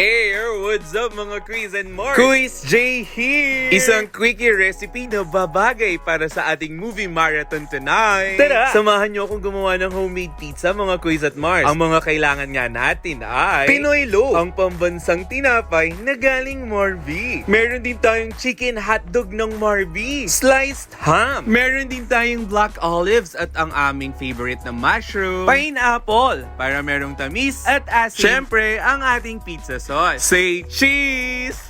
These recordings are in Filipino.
Hey, what's up mga Quiz and More? Quiz J here! Isang quickie recipe na babagay para sa ating movie marathon tonight. Tara! Samahan niyo akong gumawa ng homemade pizza mga Quiz at Mars. Ang mga kailangan nga natin ay Pinoy loaf, ang pambansang tinapay na galing Morbi. Meron din tayong chicken hotdog ng Morbi. Sliced ham. Meron din tayong black olives at ang aming favorite na mushroom. Pineapple para merong tamis at asin. Siyempre, ang ating pizza sauce. Say cheese!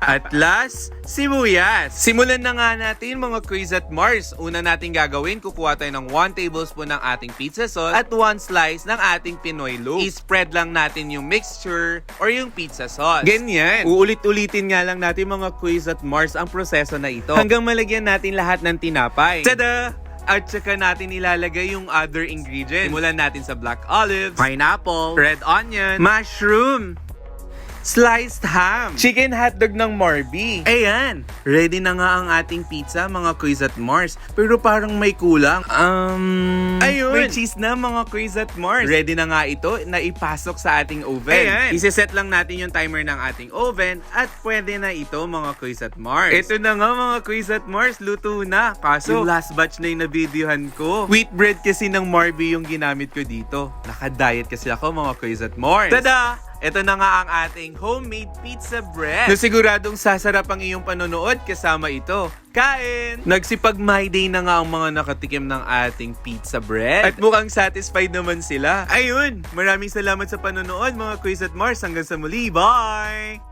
At last, sibuyas. Simulan na nga natin mga Quiz at Mars. Una natin gagawin, kukuha tayo ng 1 tablespoon ng ating pizza sauce at 1 slice ng ating Pinoy loaf. I-spread lang natin yung mixture or yung pizza sauce. Ganyan. Uulit-ulitin nga lang natin mga Quiz at Mars ang proseso na ito hanggang malagyan natin lahat ng tinapay. Tada! At saka natin ilalagay yung other ingredients. Simulan natin sa black olives, pineapple, red onion, mushroom, sliced ham, chicken hotdog ng Morbi. Ayan, ready na nga ang ating pizza mga Quiz at Mars. Pero parang may kulang. Ayun, may cheese na mga Quiz at Mars. Ready na nga ito na ipasok sa ating oven. Ayan, iseset lang natin yung timer ng ating oven at pwede na ito mga Quiz at Mars. Ito na nga mga Quiz at Mars, luto na. Kaso, yung last batch na yung na-videohan ko. Wheat bread kasi ng Morbi yung ginamit ko dito. Naka-diet kasi ako mga Quiz at Mars. Tada! Ito na nga ang ating homemade pizza bread na siguradong sasarap ang iyong panonood kasama ito. Kain! Nagsipag my day na nga ang mga nakatikim ng ating pizza bread. At mukhang satisfied naman sila. Ayun! Maraming salamat sa panonood mga Quiz at Mars. Hanggang sa muli. Bye!